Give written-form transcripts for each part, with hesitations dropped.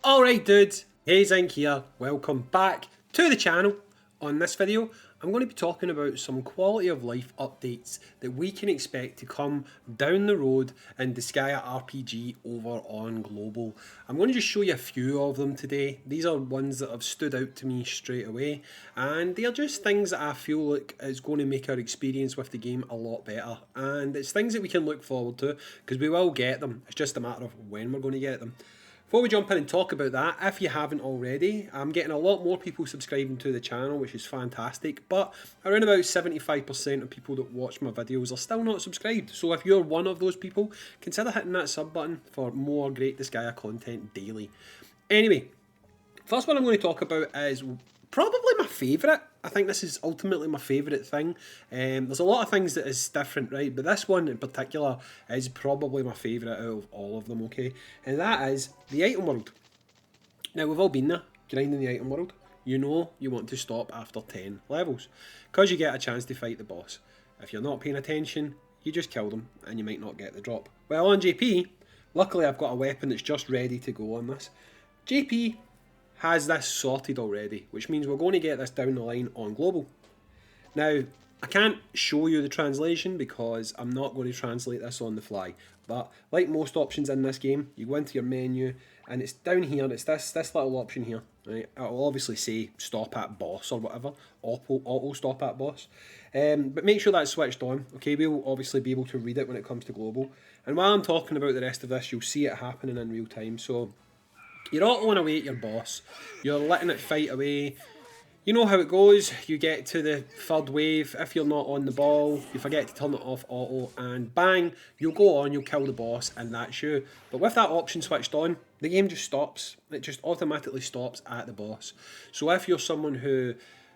Alright dudes, Hayzink here, welcome back to the channel. On this video, I'm going to be talking about some quality of life updates that we can expect to come down the road in Disgaea RPG over on Global. I'm going to just show you a few of them today. These are ones that have stood out to me straight away, and they are just things that I feel like is going to make our experience with the game a lot better. And it's things that we can look forward to, because we will get them, it's just a matter of when we're going to get them. Before we jump in and talk about that, if you haven't already, I'm getting a lot more people subscribing to the channel, which is fantastic, but around about 75% of people that watch my videos are still not subscribed. So if you're one of those people, consider hitting that sub button for more great Disgaea content daily. Anyway, first one I'm going to talk about is probably my favourite. I think this is ultimately my favourite thing. There's a lot of things that is different, right? But this one in particular is probably my favourite out of all of them, okay? And that is the item world. Now, we've all been there, grinding the item world. You know you want to stop after 10 levels, because you get a chance to fight the boss. If you're not paying attention, you just kill them, and you might not get the drop. Well, on JP, luckily I've got a weapon that's just ready to go on this. JP has this sorted already, which means we're going to get this down the line on Global. Now, I can't show you the translation because I'm not going to translate this on the fly, but like most options in this game, you go into your menu and it's down here, it's this little option here, right? It'll obviously say stop at boss or whatever, auto stop at boss, but make sure that's switched on, okay? We'll obviously be able to read it when it comes to Global, and while I'm talking about the rest of this, you'll see it happening in real time. So you're autoing away at your boss, you're letting it fight away. You know how it goes, you get to the third wave, if you're not on the ball, you forget to turn it off auto, and bang, you'll go on, you'll kill the boss, and that's you. But with that option switched on, the game just stops. It just automatically stops at the boss. So if you're someone who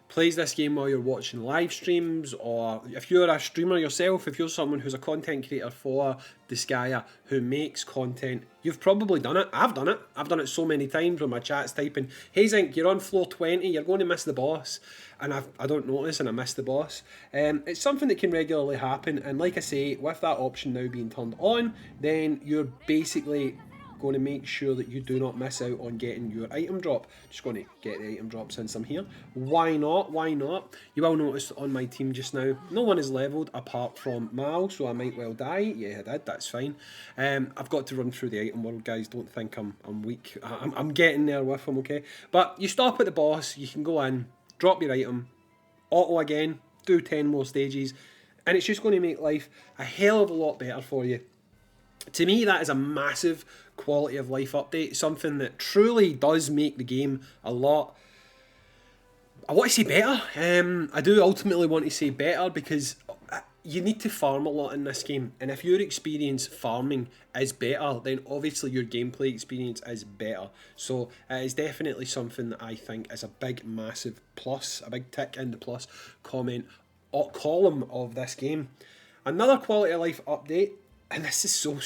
plays this game while you're watching live streams, or if you're a streamer yourself, if you're someone who's a content creator for Disgaea who makes content, you've probably done it. I've done it. I've done it so many times when my chat's typing, Hayzink, you're on floor 20, you're going to miss the boss, and I don't notice and I miss the boss. It's something that can regularly happen, and like I say, with that option now being turned on, then you're basically going to make sure that you do not miss out on getting your item drop. Just going to get the item drop since I'm here. Why not? Why not? You will notice on my team just now, no one is leveled apart from Mal, so I might well die. Yeah, I did. That's fine. I've got to run through the item world, guys. Don't think I'm weak. I'm getting there with him, okay? But you stop at the boss, you can go in, drop your item, auto again, do 10 more stages, and it's just going to make life a hell of a lot better for you. To me, that is a massive quality of life update, something that truly does make the game a lot, I want to say better. I do ultimately want to say better, because you need to farm a lot in this game, and if your experience farming is better, then obviously your gameplay experience is better. So it is definitely something that I think is a big massive plus, a big tick in the plus comment or column of this game. Another quality of life update, and this is so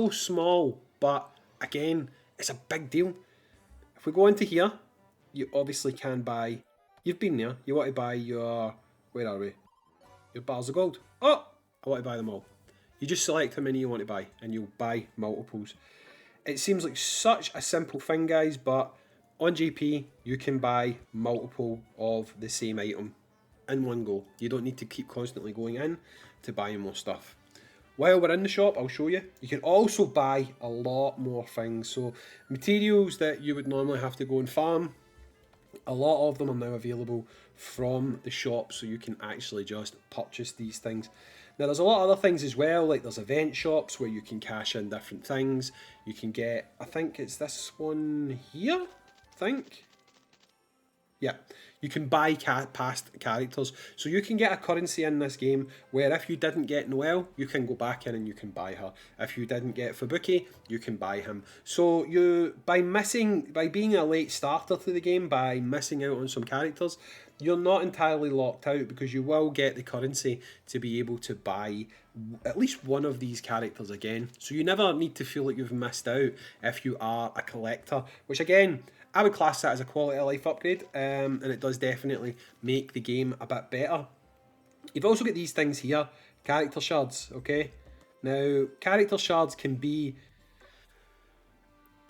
small, but again, it's a big deal. If we go into here, you obviously can buy, you've been there, you want to buy your, where are we? Your bars of gold. Oh, I want to buy them all. You just select how many you want to buy, and you'll buy multiples. It seems like such a simple thing, guys, but on GP, you can buy multiple of the same item in one go. You don't need to keep constantly going in to buy more stuff. While we're in the shop, I'll show you. You can also buy a lot more things. So materials that you would normally have to go and farm, a lot of them are now available from the shop, so you can actually just purchase these things. Now there's a lot of other things as well, like there's event shops where you can cash in different things. You can get, I think it's this one here, I think. Yeah, you can buy past characters, so you can get a currency in this game where if you didn't get Noelle, you can go back in and you can buy her. If you didn't get Fubuki, you can buy him. So you, by being a late starter to the game, by missing out on some characters, you're not entirely locked out, because you will get the currency to be able to buy at least one of these characters again. So you never need to feel like you've missed out if you are a collector, which again, I would class that as a quality of life upgrade, and it does definitely make the game a bit better. You've also got these things here, character shards, okay? Now, character shards can be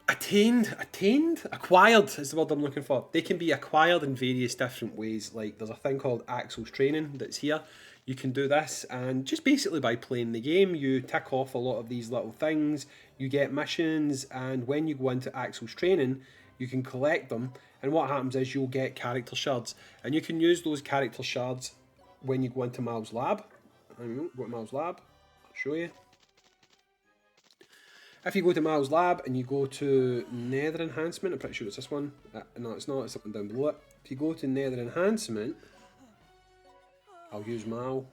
acquired is the word I'm looking for. They can be acquired in various different ways. Like there's a thing called Axel's Training that's here. You can do this, and just basically by playing the game, you tick off a lot of these little things. You get missions, and when you go into Axel's Training, you can collect them. And what happens is you'll get character shards, and you can use those character shards when you go into Mal's lab. Go to Mal's lab. I'll show you. If you go to Mal's lab and you go to Nether Enhancement, I'm pretty sure it's this one. No, it's not. It's something down below it. If you go to Nether Enhancement, I'll use Mal,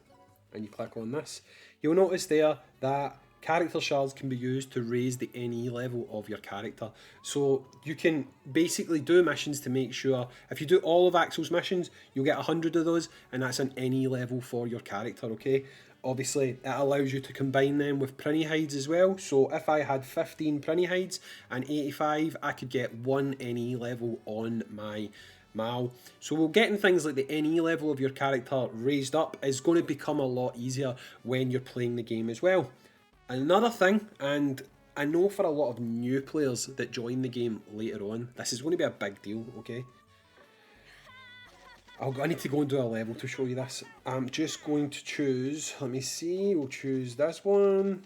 and you click on this. You'll notice there that character shards can be used to raise the NE level of your character. So you can basically do missions to make sure, if you do all of Axel's missions, you'll get 100 of those, and that's an NE level for your character, okay? Obviously, it allows you to combine them with prinny hides as well. So if I had 15 prinny hides and 85, I could get 1 NE level on my Mal. So getting things like the NE level of your character raised up is going to become a lot easier when you're playing the game as well. Another thing, and I know for a lot of new players that join the game later on, this is going to be a big deal, okay? I need to go and do a level to show you this. I'm just going to choose, let me see, we'll choose this one.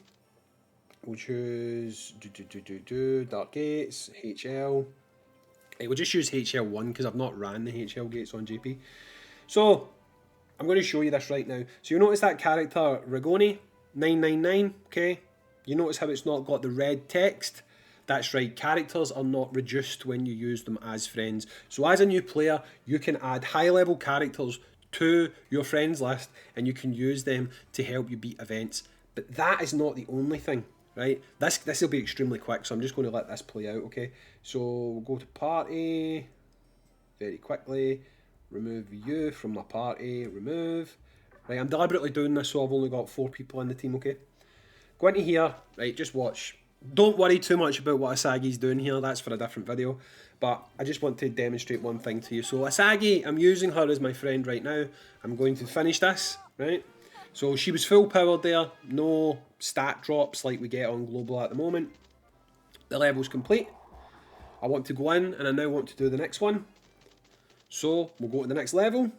We'll choose Dark Gates, HL. We'll just use HL1 because I've not ran the HL gates on JP. So, I'm going to show you this right now. So you'll notice that character, Rigoni, 999, okay? You notice how it's not got the red text? That's right, characters are not reduced when you use them as friends. So as a new player, you can add high level characters to your friends list and you can use them to help you beat events. But that is not the only thing, right? This will be extremely quick, so I'm just going to let this play out, okay? So we'll go to party, very quickly, remove you from my party, remove. Right, I'm deliberately doing this so I've only got 4 people in the team, okay? Go into here, right, just watch. Don't worry too much about what Asagi's doing here, that's for a different video. But I just want to demonstrate one thing to you. So Asagi, I'm using her as my friend right now. I'm going to finish this, right? So she was full powered there, no stat drops like we get on global at the moment. The level's complete. I want to go in and I now want to do the next one. So we'll go to the next level.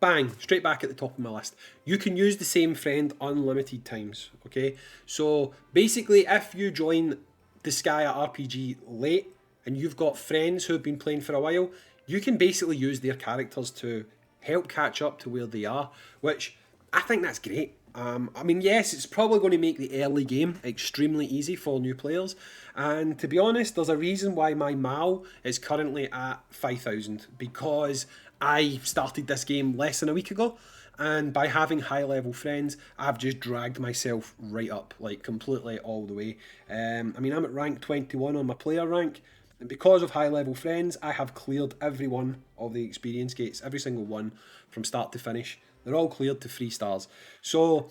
Bang, straight back at the top of my list. You can use the same friend unlimited times, okay? So basically, if you join Disgaea RPG late and you've got friends who have been playing for a while, you can basically use their characters to help catch up to where they are, which I think that's great. I mean, yes, it's probably going to make the early game extremely easy for new players. And to be honest, there's a reason why my Mal is currently at 5,000, because I started this game less than a week ago. And by having high level friends, I've just dragged myself right up, like completely all the way. I mean, I'm at rank 21 on my player rank. And because of high level friends, I have cleared every one of the experience gates, every single one from start to finish. They're all cleared to 3 stars. So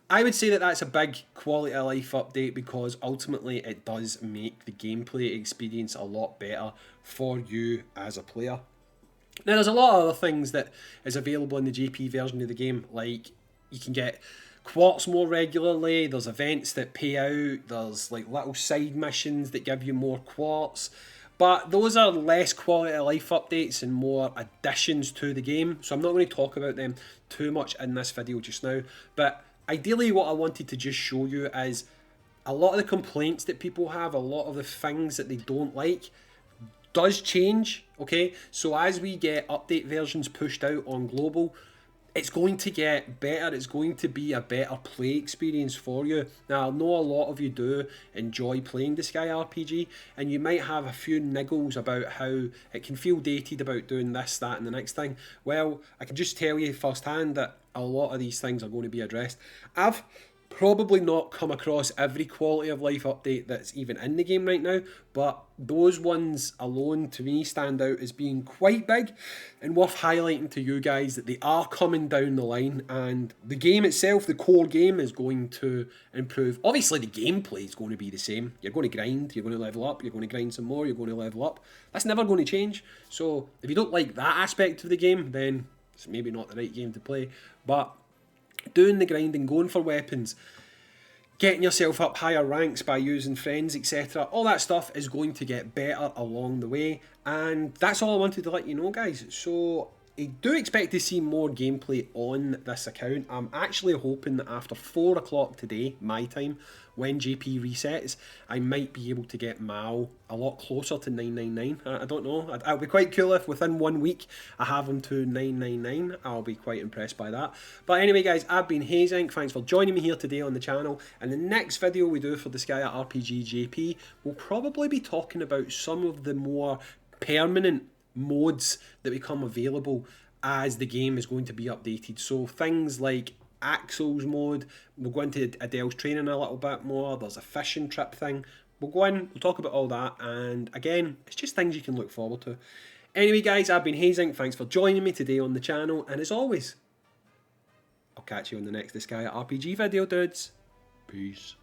I would say that that's a big quality of life update, because ultimately it does make the gameplay experience a lot better for you as a player. Now there's a lot of other things that is available in the JP version of the game, like you can get quartz more regularly, there's events that pay out, there's like little side missions that give you more quartz. But those are less quality of life updates and more additions to the game. So I'm not going to talk about them too much in this video just now. But ideally what I wanted to just show you is a lot of the complaints that people have, a lot of the things that they don't like, does change, okay? So as we get update versions pushed out on global, it's going to get better. It's going to be a better play experience for you. Now, I know a lot of you do enjoy playing Disgaea RPG, and you might have a few niggles about how it can feel dated about doing this, that, and the next thing. Well, I can just tell you firsthand that a lot of these things are going to be addressed. I've probably not come across every quality of life update that's even in the game right now, but those ones alone to me stand out as being quite big and worth highlighting to you guys that they are coming down the line. And the game itself, the core game, is going to improve. Obviously the gameplay is going to be the same. You're going to grind, you're going to level up, you're going to grind some more, you're going to level up. That's never going to change. So if you don't like that aspect of the game, then it's maybe not the right game to play. But doing the grinding, going for weapons, getting yourself up higher ranks by using friends, etc. All that stuff is going to get better along the way, and that's all I wanted to let you know, guys. So I do expect to see more gameplay on this account. I'm actually hoping that after 4 o'clock today, my time, when JP resets, I might be able to get Mao a lot closer to 999. I don't know. It'll be quite cool if within 1 week I have him to 999. I'll be quite impressed by that. But anyway, guys, I've been Hayzink. Thanks for joining me here today on the channel. And the next video we do for Disgaea RPG JP, we'll probably be talking about some of the more permanent modes that become available as the game is going to be updated. So things like Axel's mode, we'll go into Adele's training a little bit more, there's a fishing trip thing, we'll go in, we'll talk about all that, and again, it's just things you can look forward to. Anyway guys, I've been Hayzink, thanks for joining me today on the channel, and as always, I'll catch you on the next Disgaea RPG video, dudes. Peace.